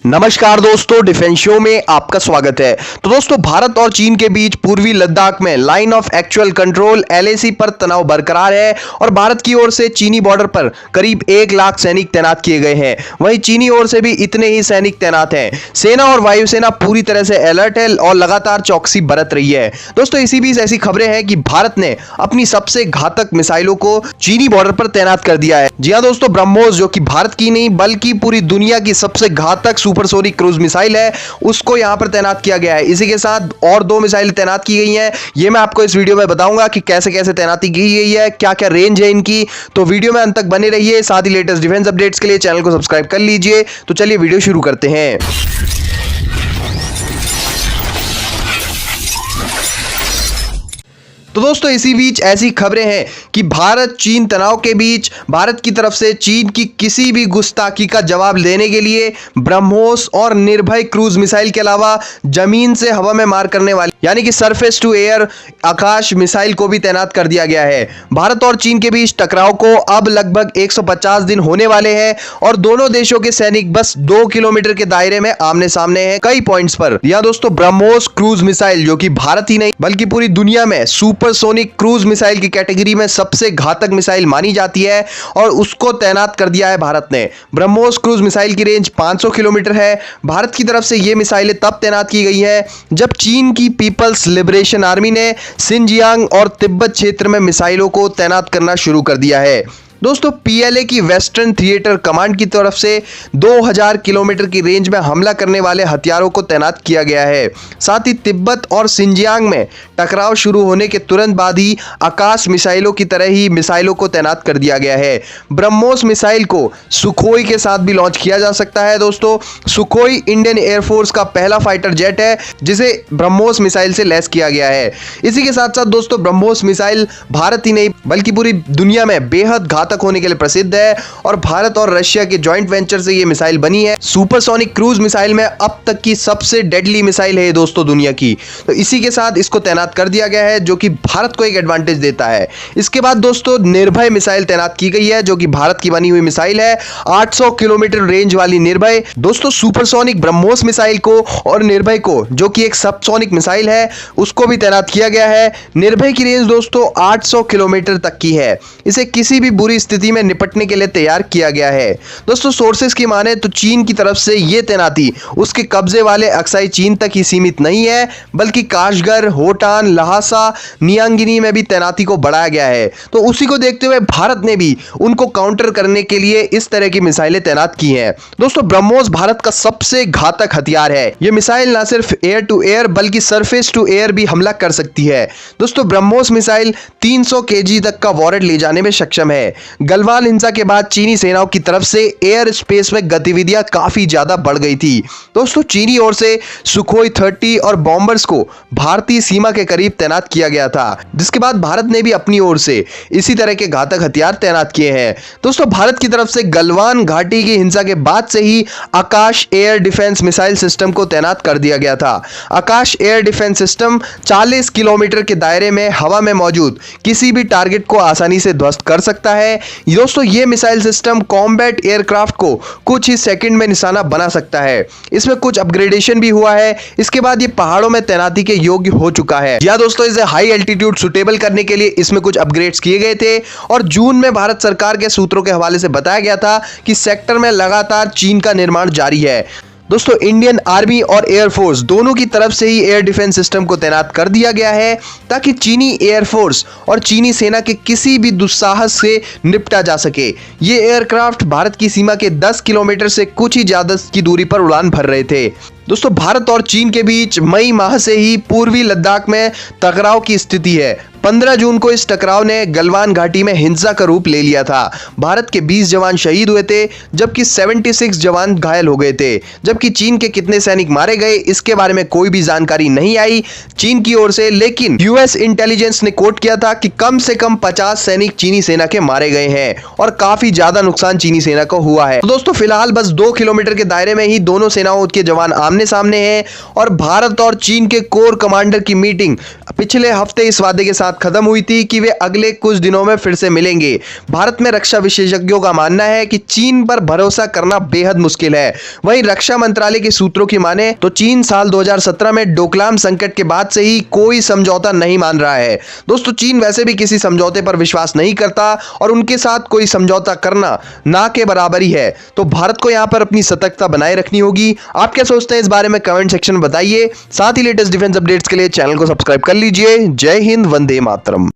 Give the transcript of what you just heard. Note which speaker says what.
Speaker 1: नमस्कार दोस्तों, defence show में आपका स्वागत है। तो दोस्तों, भारत और चीन के बीच पूर्वी लद्दाख में line of actual control LAC पर तनाव बरकरार है और भारत की ओर से चीनी बॉर्डर पर करीब 1 लाख सैनिक तैनात किए गए हैं। वहीं चीनी ओर से भी इतने ही सैनिक तैनात हैं। सेना और वायुसेना पूरी तरह से अलर्ट है और लगातार चौकसी बरत रही है। दोस्तों, इसी बीच ऐसी खबरें हैं कि भारत ने अपनी सबसे घातक मिसाइलों को चीनी बॉर्डर पर तैनात कर दिया है। जी हां दोस्तों, ब्रह्मोस जो कि भारत की नहीं बल्कि पूरी दुनिया की सबसे घातक सुपरसोनिक क्रूज मिसाइल है, उसको यहां पर तैनात किया गया है। इसी के साथ और 2 मिसाइल तैनात की गई हैं। ये मैं आपको इस वीडियो में बताऊंगा कि कैसे कैसे तैनाती की गई है, क्या क्या रेंज है इनकी। तो वीडियो में अंत तक बने रहिए। साथ ही लेटेस्ट डिफेंस अपडेट्स के लिए चैनल को सब्सक्राइब कर लीजिए। तो चलिए वीडियो शुरू करते हैं। तो दोस्तों, इसी बीच ऐसी खबरें हैं कि भारत चीन तनाव के बीच भारत की तरफ से चीन की किसी भी गुस्ताखी का जवाब देने के लिए ब्रह्मोस और निर्भय क्रूज मिसाइल के अलावा जमीन से हवा में मार करने वाली यानी कि surface to air Akash missile को भी तैनात कर दिया गया है। भारत और चीन के बीच टकराव को अब लगभग 150 दिन होने वाले हैं और दोनों देशों के सैनिक बस 2 किलोमीटर के दायरे में आमने सामने हैं कई पॉइंट्स पर। यहां दोस्तों, ब्रह्मोस क्रूज मिसाइल जो कि भारत ही नहीं बल्कि पूरी दुनिया में सुपरसोनिक क्रूज मिसाइल की कैटेगरी में सबसे घातक मिसाइल मानी जाती है और उसको तैनात कर दिया है भारत ने। ब्रह्मोस क्रूज मिसाइल की रेंज 500 किलोमीटर है। भारत की तरफ से यह मिसाइलें तब तैनात की गई है जब चीन की पीपल्स लिबरेशन आर्मी ने सिनजियांग और तिब्बत क्षेत्र में मिसाइलों को तैनात करना शुरू कर दिया है। दोस्तों, PLA की वेस्टर्न थिएटर कमांड की तरफ से 2000 किलोमीटर की रेंज में हमला करने वाले हथियारों को तैनात किया गया है। साथ ही तिब्बत और सिनजियांग में टकराव शुरू होने के तुरंत बाद ही आकाश मिसाइलों की तरह ही मिसाइलों को तैनात कर दिया गया है। ब्रह्मोस मिसाइल को सुखोई के साथ भी लॉन्च किया जा सकता है। दोस्तों, सुखोई इंडियन एयरफोर्स का पहला फाइटर जेट है जिसे ब्रह्मोस मिसाइल से लैस किया गया है। इसी के साथ साथ दोस्तों, ब्रह्मोस मिसाइल भारत ही नहीं बल्कि पूरी दुनिया में बेहद घातक होने के लिए प्रसिद्ध है और भारत और रशिया के जॉइंट वेंचर से यह मिसाइल बनी है। सुपरसोनिक क्रूज मिसाइल में अब तक की सबसे डेडली मिसाइल है दोस्तों दुनिया की। तो इसी के साथ इसको तैनात कर दिया गया है जो कि भारत को एक एडवांटेज देता है। इसके बाद दोस्तों, निर्भय मिसाइल तैनात की गई है जो कि भारत की बनी हुई मिसाइल है। 800 किलोमीटर रेंज वाली निर्भय दोस्तों, सुपरसोनिक ब्रह्मोस मिसाइल को और निर्भय को जो कि एक सबसोनिक मिसाइल है उसको भी तैनात किया गया है। निर्भय की रेंज दोस्तों 800 किलोमीटर तक की है। इसे किसी भी बुरी स्थिति में निपटने के लिए तैयार किया गया है। दोस्तों, सोर्सेस की माने तो चीन की तरफ से यह तैनाती उसके कब्जे वाले अक्साई चीन तक ही सीमित नहीं है बल्कि काशगर, होटान, लहासा, नियांगिनी में भी तैनाती को बढ़ाया गया है। तो उसी को देखते हुए भारत ने भी उनको काउंटर करने के लिए इस तरह की मिसाइलें तैनात की हैं। दोस्तों, ब्रह्मोस भारत का सबसे घातक हथियार है। यह मिसाइल ना सिर्फ एयर टू एयर बल्कि सरफेस टू एयर भी हमला कर सकती है। दोस्तों, ब्रह्मोस मिसाइल 300 kg तक का वॉरेट ले जाने में सक्षम है। गलवान हिंसा के बाद चीनी सेनाओं की तरफ से एयर स्पेस में गतिविधियां काफी ज्यादा बढ़ गई थी। दोस्तों, चीनी ओर से सुखोई 30 और बॉम्बर्स को भारतीय सीमा के करीब तैनात किया गया था, जिसके बाद भारत ने भी अपनी ओर से इसी तरह के घातक हथियार तैनात किए हैं। दोस्तों, भारत की तरफ से गलवान घाटी की हिंसा के बाद से ही आकाश एयर डिफेंस मिसाइल सिस्टम को तैनात कर दिया गया था। आकाश एयर डिफेंस सिस्टम 40 किलोमीटर के दायरे में हवा में मौजूद किसी भी टारगेट को आसानी से ध्वस्त कर सकता है। दोस्तों, यह मिसाइल सिस्टम कॉम्बैट एयरक्राफ्ट को कुछ ही सेकंड में निशाना बना सकता है। इसमें कुछ अपग्रेडेशन भी हुआ है। इसके बाद यह पहाड़ों में तैनाती के योग्य हो चुका है। या दोस्तों, इसे हाई एल्टीट्यूड सुटेबल करने के लिए इसमें कुछ अपग्रेड्स किए गए थे और जून में भारत सरकार के सूत्रों के हवाले से बताया गया था कि सेक्टर में लगातार चीन का निर्माण जारी है। दोस्तों, इंडियन आर्मी और एयरफोर्स दोनों की तरफ से ही एयर डिफेंस सिस्टम को तैनात कर दिया गया है ताकि चीनी एयरफोर्स और चीनी सेना के किसी भी दुस्साहस से निपटा जा सके। ये एयरक्राफ्ट भारत की सीमा के 10 किलोमीटर से कुछ ही ज्यादा की दूरी पर उड़ान भर रहे थे। दोस्तों, भारत और चीन के बीच मई माह से ही पूर्वी लद्दाख में टकराव की स्थिति है। 15 जून को इस टकराव ने गलवान घाटी में हिंसा का रूप ले लिया था। भारत के 20 जवान शहीद हुए थे जबकि 76 जवान घायल हो गए थे। जबकि चीन के कितने सैनिक मारे गए इसके बारे में कोई भी जानकारी नहीं आई चीन की ओर से, लेकिन US इंटेलिजेंस ने कोट किया था कि कम से कम 50 सैनिक चीनी सेना के मारे गए हैं और काफी ज्यादा नुकसान चीनी सेना को हुआ है। तो दोस्तों, फिलहाल बस 2 किलोमीटर के दायरे में ही दोनों सेनाओं के जवान आमने सामने हैं और भारत और चीन के कोर कमांडर की मीटिंग पिछले हफ्ते इस वादे के साथ बात खत्म हुई थी कि वे अगले कुछ दिनों में फिर से मिलेंगे। भारत में रक्षा विशेषज्ञों का मानना है कि चीन पर भरोसा करना बेहद मुश्किल है। वहीं रक्षा मंत्रालय के सूत्रों की माने तो चीन साल 2017 में डोकलाम संकट के बाद से ही कोई समझौता नहीं मान रहा है। दोस्तों, चीन वैसे भी किसी समझौते पर विश्वास नहीं करता और उनके साथ कोई समझौता करना ना के बराबर ही है। तो भारत को यहां पर अपनी सतर्कता बनाए रखनी होगी। आप क्या सोचते हैं इस बारे में कमेंट सेक्शन में बताइए। साथ ही लेटेस्ट डिफेंस अपडेट्स के लिए चैनल को सब्सक्राइब कर लीजिए। जय हिंद, वंदे मातरम।